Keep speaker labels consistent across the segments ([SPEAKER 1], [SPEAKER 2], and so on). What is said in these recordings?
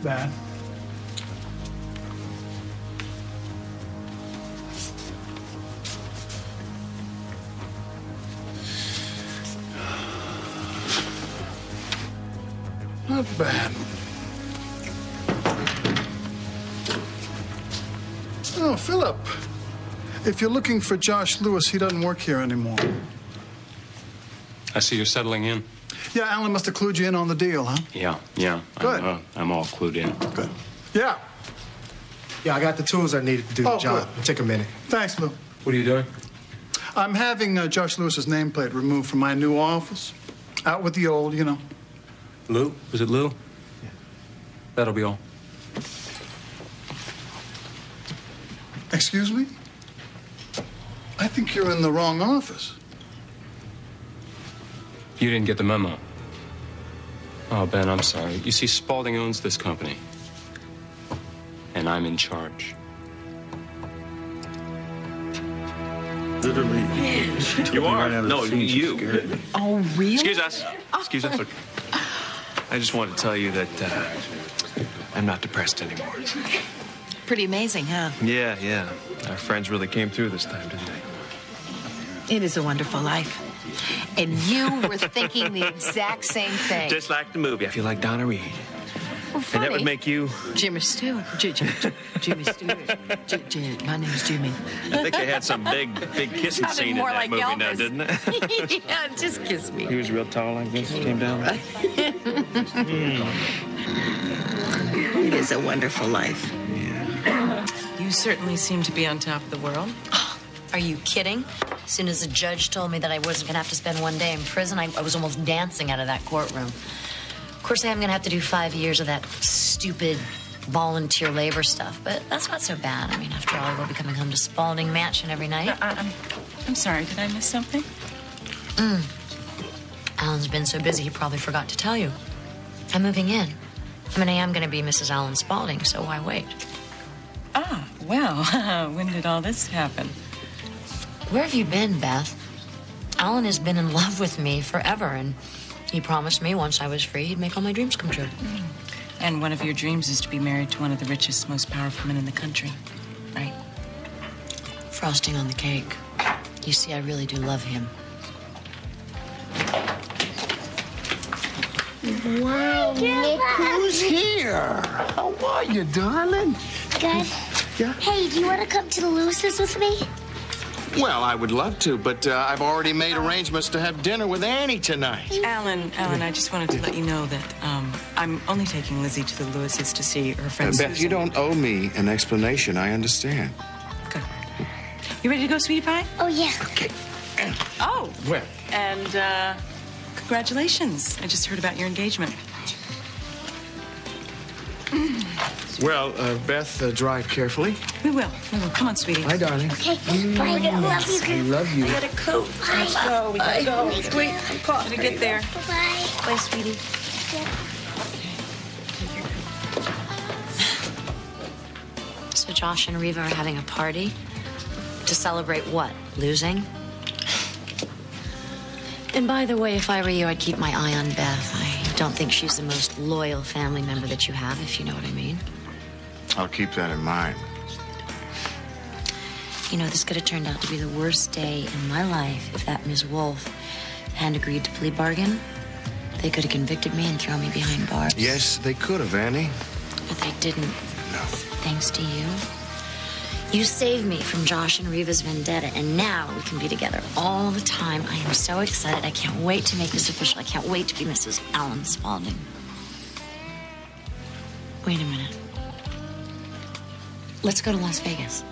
[SPEAKER 1] bad. Not bad. Oh, Philip. If you're looking for Josh Lewis, he doesn't work here anymore.
[SPEAKER 2] I see you're settling in.
[SPEAKER 1] Yeah, Alan must have clued you in on the deal, huh?
[SPEAKER 2] Yeah.
[SPEAKER 1] Good.
[SPEAKER 2] I'm all clued in.
[SPEAKER 1] Good. Yeah.
[SPEAKER 3] Yeah, I got the tools I needed to do the job.
[SPEAKER 1] Good.
[SPEAKER 3] It'll take a minute.
[SPEAKER 1] Thanks, Lou.
[SPEAKER 2] What are you doing?
[SPEAKER 1] I'm having Josh Lewis's nameplate removed from my new office. Out with the old, you know.
[SPEAKER 2] Lou? Was it Lou? Yeah. That'll be all.
[SPEAKER 1] Excuse me? I think you're in the wrong office.
[SPEAKER 2] You didn't get the memo. Oh, Ben, I'm sorry. You see, Spaulding owns this company. And I'm in charge.
[SPEAKER 4] Literally.
[SPEAKER 5] You are?
[SPEAKER 4] Right out of
[SPEAKER 5] No,
[SPEAKER 4] the scene. She
[SPEAKER 5] you.
[SPEAKER 4] scared me.
[SPEAKER 6] Oh, really?
[SPEAKER 5] Excuse us. Excuse us. I just wanted to tell you that I'm not depressed anymore.
[SPEAKER 6] Pretty amazing, huh?
[SPEAKER 5] Yeah. Our friends really came through this time, didn't they?
[SPEAKER 6] It is a wonderful life. And you were thinking the exact same thing.
[SPEAKER 5] Just like the movie. I feel like Donna Reed.
[SPEAKER 6] Well,
[SPEAKER 5] And
[SPEAKER 6] funny.
[SPEAKER 5] that would make you...
[SPEAKER 6] Jimmy Stewart. Jimmy Stewart. My name's Jimmy.
[SPEAKER 5] I think they had some big kissing
[SPEAKER 6] Sounded
[SPEAKER 5] scene in
[SPEAKER 6] more
[SPEAKER 5] that
[SPEAKER 6] like
[SPEAKER 5] movie now,
[SPEAKER 6] Elvis.
[SPEAKER 5] didn't it?
[SPEAKER 6] Yeah, just kiss me.
[SPEAKER 5] He was real tall like this. Came down.
[SPEAKER 6] It is a wonderful life.
[SPEAKER 7] You certainly seem to be on top of the world.
[SPEAKER 8] Are you kidding? As soon as the judge told me that I wasn't going to have to spend one day in prison, I was almost dancing out of that courtroom. Of course, I am going to have to do 5 years of that stupid volunteer labor stuff, but that's not so bad. I mean, after all, I will be coming home to Spaulding Mansion every night.
[SPEAKER 7] I'm sorry, did I miss something?
[SPEAKER 8] Alan's been so busy, he probably forgot to tell you. I'm moving in. I mean, I am going to be Mrs. Alan Spaulding, so why wait?
[SPEAKER 7] Ah, well, when did all this happen?
[SPEAKER 8] Where have you been, Beth? Alan has been in love with me forever, and he promised me once I was free, he'd make all my dreams come true.
[SPEAKER 7] And one of your dreams is to be married to one of the richest, most powerful men in the country, right?
[SPEAKER 8] Frosting on the cake. You see, I really do love him.
[SPEAKER 9] Well, look who's here. How are you, darling?
[SPEAKER 10] Good.
[SPEAKER 9] Yeah?
[SPEAKER 10] Hey, do you want to come to the Lewis's with me?
[SPEAKER 9] Well, I would love to, but I've already made arrangements to have dinner with Annie tonight.
[SPEAKER 7] Alan, I just wanted to let you know that I'm only taking Lizzie to the Lewis's to see her friend
[SPEAKER 9] Beth,
[SPEAKER 7] Susan.
[SPEAKER 9] you don't owe me an explanation. I understand.
[SPEAKER 7] Good. You ready to go, sweetie pie?
[SPEAKER 10] Oh, yeah.
[SPEAKER 9] Okay.
[SPEAKER 7] Oh.
[SPEAKER 9] Well.
[SPEAKER 7] And congratulations. I just heard about your engagement.
[SPEAKER 9] Well, Beth, drive carefully.
[SPEAKER 7] We will. Come on, sweetie.
[SPEAKER 9] Bye, darling.
[SPEAKER 10] Okay, bye. I love you.
[SPEAKER 9] I love you.
[SPEAKER 7] I got a coat.
[SPEAKER 10] Bye.
[SPEAKER 7] Let's go. We gotta go. Wait, I'm caught. Gotta get there.
[SPEAKER 10] Bye.
[SPEAKER 7] Bye, sweetie.
[SPEAKER 8] So Josh and Reva are having a party? To celebrate what? Losing? And by the way, if I were you, I'd keep my eye on Beth. I don't think she's the most loyal family member that you have, if you know what I mean.
[SPEAKER 9] I'll keep that in mind.
[SPEAKER 8] You know, this could have turned out to be the worst day in my life if that Ms. Wolf hadn't agreed to plea bargain. They could have convicted me and thrown me behind bars.
[SPEAKER 9] Yes, they could have, Annie.
[SPEAKER 8] But they didn't.
[SPEAKER 9] No.
[SPEAKER 8] Thanks to you. You saved me from Josh and Reva's vendetta, and now we can be together all the time. I am so excited. I can't wait to make this official. I can't wait to be Mrs. Alan Spaulding. Wait a minute. Let's go to Las Vegas.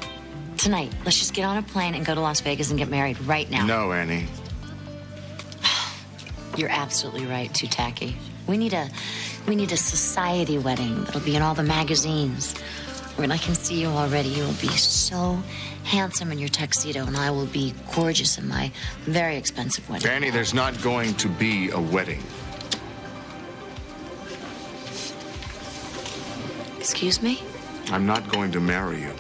[SPEAKER 8] Tonight. Let's just get on a plane and go to Las Vegas and get married right now.
[SPEAKER 9] No, Annie.
[SPEAKER 8] You're absolutely right, too tacky. We need a society wedding that'll be in all the magazines. When I can see you already, you will be so handsome in your tuxedo, and I will be gorgeous in my very expensive wedding.
[SPEAKER 9] Annie, there's not going to be a wedding.
[SPEAKER 8] Excuse me?
[SPEAKER 9] I'm not going to marry you.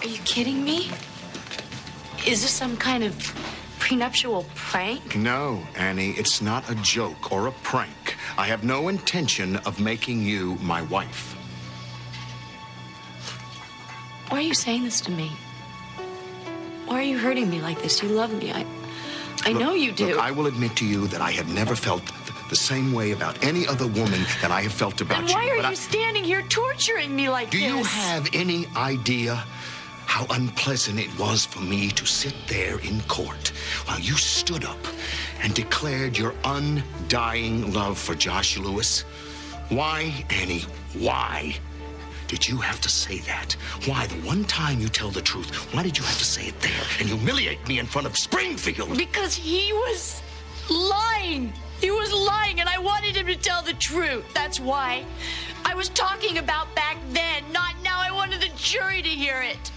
[SPEAKER 8] Are you kidding me? Is this some kind of prenuptial prank?
[SPEAKER 9] No, Annie, it's not a joke or a prank. I have no intention of making you my wife.
[SPEAKER 8] Why are you saying this to me? Why are you hurting me like this? You love me. I know you do.
[SPEAKER 9] Look, I will admit to you that I have never felt the same way about any other woman that I have felt about
[SPEAKER 8] And
[SPEAKER 9] you.
[SPEAKER 8] why are you standing here torturing me like this?
[SPEAKER 9] Do you have any idea how unpleasant it was for me to sit there in court while you stood up and declared your undying love for Josh Lewis? Why, Annie, why did you have to say that? Why, the one time you tell the truth, why did you have to say it there and humiliate me in front of Springfield?
[SPEAKER 8] Because he was lying. He was lying, and I wanted him to tell the truth. That's why. I was talking about back then, not now. I wanted the jury to hear it.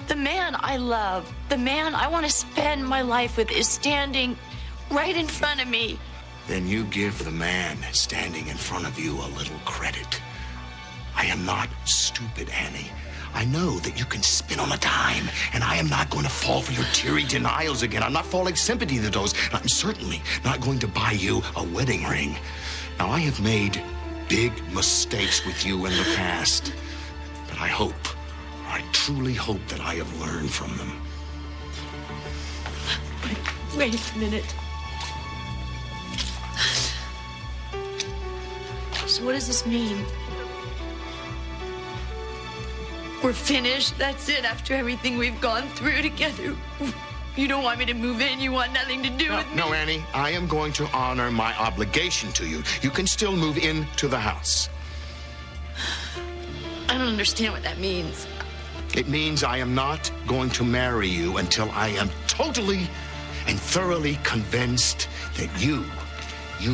[SPEAKER 8] The man I love, the man I want to spend my life with is standing right in front of me.
[SPEAKER 9] Then you give the man standing in front of you a little credit. I am not stupid, Annie. I know that you can spin on a dime, and I am not going to fall for your teary denials again. I'm not falling sympathy to those. I'm certainly not going to buy you a wedding ring. Now, I have made big mistakes with you in the past, but I truly hope that I have learned from them.
[SPEAKER 8] Wait a minute. So what does this mean? We're finished? That's it after everything we've gone through together? You don't want me to move in? You want nothing to do with me?
[SPEAKER 9] No, Annie. I am going to honor my obligation to you. You can still move into the house.
[SPEAKER 8] I don't understand what that means.
[SPEAKER 9] It means I am not going to marry you until I am totally and thoroughly convinced that you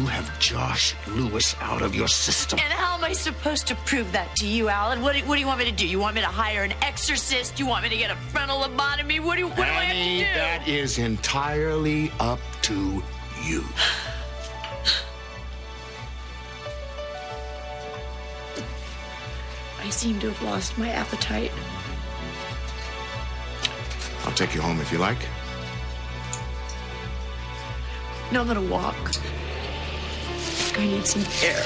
[SPEAKER 9] have Josh Lewis out of your system.
[SPEAKER 8] And how am I supposed to prove that to you, Alan? What do you want me to do? You want me to hire an exorcist? You want me to get a frontal lobotomy? What do I have to do?
[SPEAKER 9] That is entirely up to you.
[SPEAKER 8] I seem to have lost my appetite.
[SPEAKER 9] I'll take you home if you like.
[SPEAKER 8] No, I'm gonna walk. I need some air.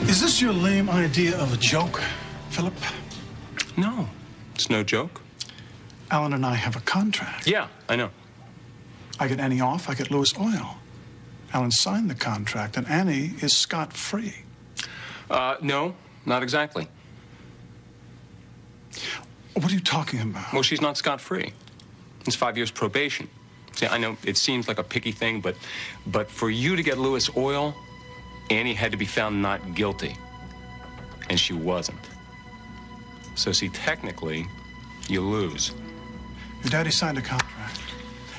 [SPEAKER 1] Is this your lame idea of a joke, Philip?
[SPEAKER 2] No, it's no joke.
[SPEAKER 1] Alan and I have a contract.
[SPEAKER 2] Yeah, I know.
[SPEAKER 1] I get Annie off, I get Lewis Oil. Alan signed the contract, and Annie is scot-free.
[SPEAKER 2] No, not exactly.
[SPEAKER 1] What are you talking about?
[SPEAKER 2] Well, she's not scot-free. It's 5 years probation. See, I know it seems like a picky thing, but for you to get Lewis Oil, Annie had to be found not guilty. And she wasn't. So, see, technically, you lose.
[SPEAKER 1] Your daddy signed a contract,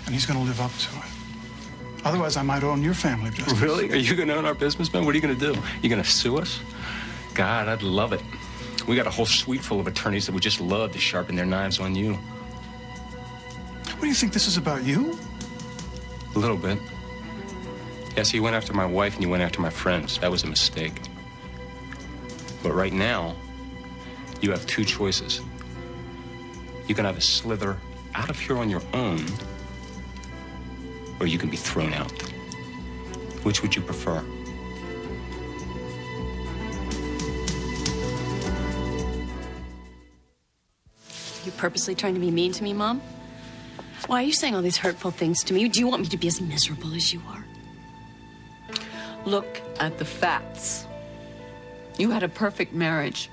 [SPEAKER 1] and he's going to live up to it. Otherwise, I might own your family business.
[SPEAKER 2] Really? Are you going to own our business, man? What are you going to do? You going to sue us? God, I'd love it. We got a whole suite full of attorneys that would just love to sharpen their knives on you.
[SPEAKER 1] What do you think this is about, you?
[SPEAKER 2] A little bit. Yes, you went after my wife and you went after my friends. That was a mistake. But right now, you have two choices. You can either slither out of here on your own, or you can be thrown out. Which would you prefer?
[SPEAKER 4] You purposely trying to be mean to me, Mom? Why are you saying all these hurtful things to me? Do you want me to be as miserable as you are?
[SPEAKER 11] Look at the facts. You had a perfect marriage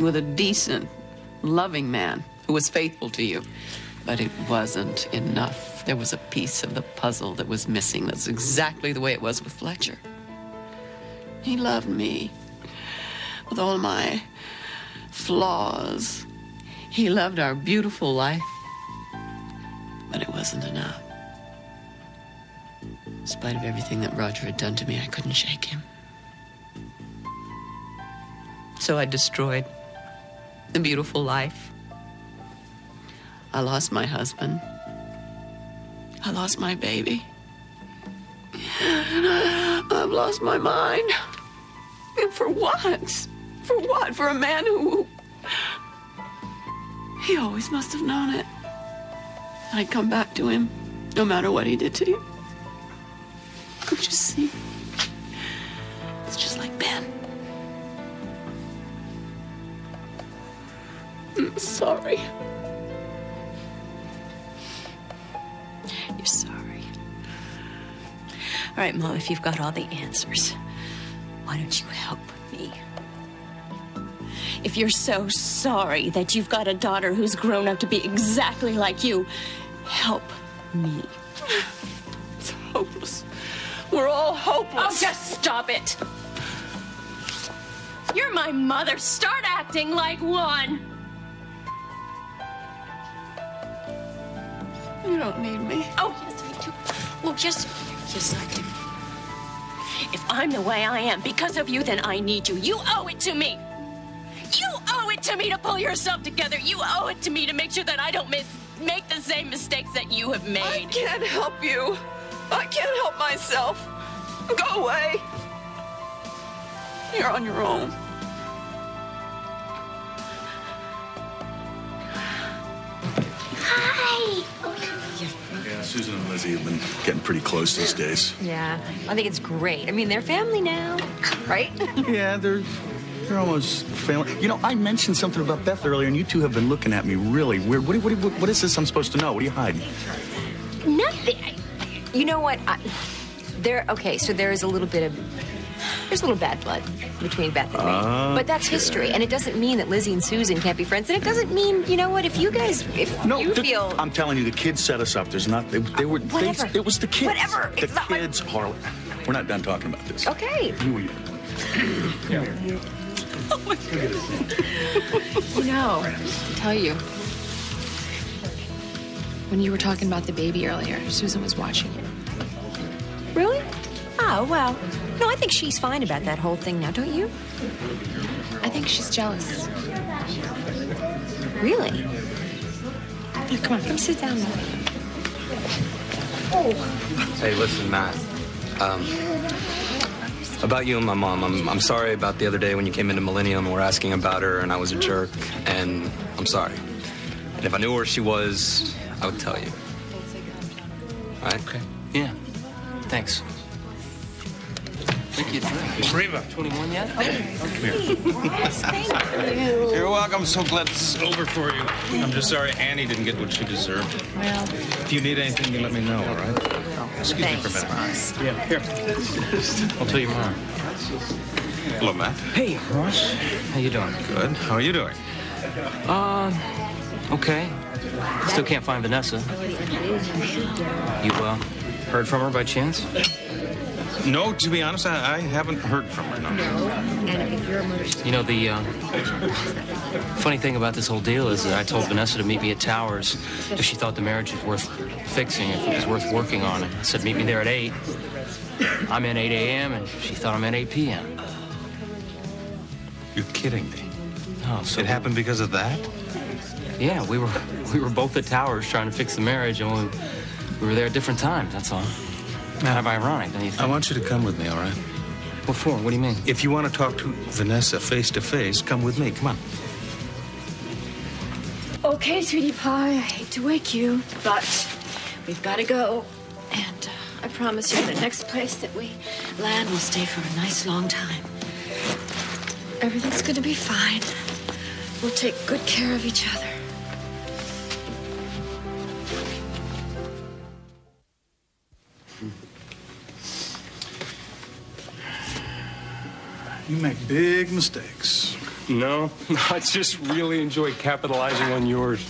[SPEAKER 11] with a decent, loving man who was faithful to you. But it wasn't enough. There was a piece of the puzzle that was missing. That's exactly the way it was with Fletcher. He loved me with all my flaws. He loved our beautiful life. But it wasn't enough. In spite of everything that Roger had done to me, I couldn't shake him. So I destroyed the beautiful life. I lost my husband. I lost my baby. And I've lost my mind. And for what? For what? For a man who... He always must have known it. I'd come back to him, no matter what he did to you. Don't you see? It's just like Ben. I'm sorry.
[SPEAKER 4] You're sorry. All right, Mom, if you've got all the answers, why don't you help me? If you're so sorry that you've got a daughter who's grown up to be exactly like you, help me.
[SPEAKER 11] It's hopeless. We're all hopeless.
[SPEAKER 4] Oh, just stop it. You're my mother. Start acting like one.
[SPEAKER 11] You don't need me.
[SPEAKER 4] Oh, yes, I do. Oh, yes, yes, I do. If I'm the way I am because of you, then I need you. You owe it to me. You owe it to me to pull yourself together. You owe it to me to make sure that I don't make the same mistakes that you have made.
[SPEAKER 11] I can't help you. I can't help myself. Go away. You're on your own.
[SPEAKER 10] Hi.
[SPEAKER 9] Yeah, Susan and Lizzie have been getting pretty close these days.
[SPEAKER 8] Yeah, I think it's great. I mean, they're family now, right?
[SPEAKER 9] Yeah, they're almost family. You know, I mentioned something about Beth earlier, and you two have been looking at me really weird. What is this I'm supposed to know? What are you hiding?
[SPEAKER 8] Nothing. You know what? Okay, so there is a little bit of... There's a little bad blood between Beth and me. But that's history, and it doesn't mean that Lizzie and Susan can't be friends. And it doesn't mean, you know what, if you feel...
[SPEAKER 9] I'm telling you, the kids set us up. There's not... They were...
[SPEAKER 8] Whatever.
[SPEAKER 9] It was the kids.
[SPEAKER 8] Whatever.
[SPEAKER 9] The kids, Harlan. We're not done talking about this.
[SPEAKER 8] Okay.
[SPEAKER 9] Who are you?
[SPEAKER 11] Yeah.
[SPEAKER 8] Oh, my goodness.
[SPEAKER 12] You know, I'll tell you. When you were talking about the baby earlier, Susan was watching you.
[SPEAKER 8] Really? Oh, well. No, I think she's fine about that whole thing now, don't you?
[SPEAKER 12] I think she's jealous.
[SPEAKER 8] Really?
[SPEAKER 12] Yeah, come on, come sit down now.
[SPEAKER 13] Hey, listen, Matt. About you and my mom, I'm sorry about the other day when you came into Millennium and were asking about her and I was a jerk, and I'm sorry. And if I knew where she was, I would tell you. All right?
[SPEAKER 2] Okay. Yeah. Thanks. Thank you.
[SPEAKER 5] Reva.
[SPEAKER 2] 21 yet?
[SPEAKER 5] Come here.
[SPEAKER 8] Yes, thank you.
[SPEAKER 5] You're welcome. I'm so glad this is over for you. I'm just sorry Annie didn't get what she deserved.
[SPEAKER 8] Well,
[SPEAKER 5] if you need anything, you let me know, all right? Excuse me for a minute. Yeah, here.
[SPEAKER 2] I'll tell you more.
[SPEAKER 5] Hello, Matt.
[SPEAKER 2] Hey, Ross. How you doing?
[SPEAKER 5] Good. How are you doing?
[SPEAKER 2] Okay. Still can't find Vanessa. You, heard from her by chance?
[SPEAKER 5] No, to be honest, I haven't heard from her, no.
[SPEAKER 2] You know, the funny thing about this whole deal is that I told Vanessa to meet me at Towers if she thought the marriage was worth fixing, if it was worth working on it. I said, meet me there at 8. I'm in 8 a.m., and she thought I'm in 8 p.m.
[SPEAKER 5] You're kidding me.
[SPEAKER 2] Oh, so
[SPEAKER 5] it happened because of that?
[SPEAKER 2] Yeah, we were both at Towers trying to fix the marriage, and we were there at different times, that's all. Kind of ironic, don't you think?
[SPEAKER 5] I want you to come with me, all right?
[SPEAKER 2] What for? What do you mean?
[SPEAKER 5] If you want to talk to Vanessa face to face, come with me. Come on.
[SPEAKER 12] Okay, sweetie pie, I hate to wake you, but we've got to go. And I promise you the next place that we land will stay for a nice long time. Everything's going to be fine. We'll take good care of each other.
[SPEAKER 1] You make big mistakes.
[SPEAKER 2] No, I just really enjoy capitalizing on yours.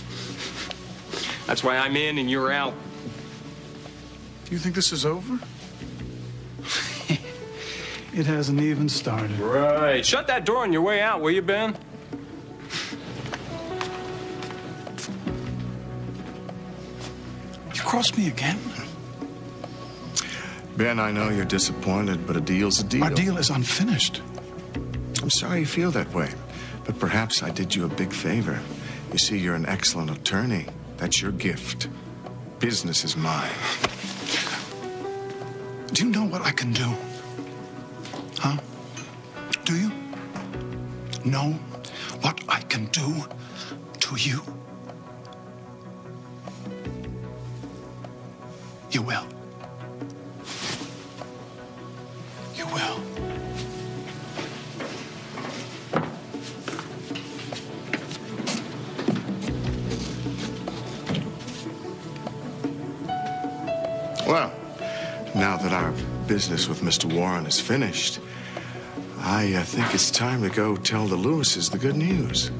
[SPEAKER 2] That's why I'm in and you're out.
[SPEAKER 1] You think this is over? It hasn't even started.
[SPEAKER 2] Right. Shut that door on your way out, will you, Ben?
[SPEAKER 1] You crossed me again?
[SPEAKER 9] Ben, I know you're disappointed, but a deal's a deal.
[SPEAKER 1] Our deal is unfinished.
[SPEAKER 9] I'm sorry you feel that way, but perhaps I did you a big favor. You see, you're an excellent attorney. That's your gift. business is mine.
[SPEAKER 1] Do you know what I can do? Huh? Do you? Know what I can do to you? You will. You will.
[SPEAKER 9] Well, now that our business with Mr. Warren is finished, I think it's time to go tell the Lewises the good news.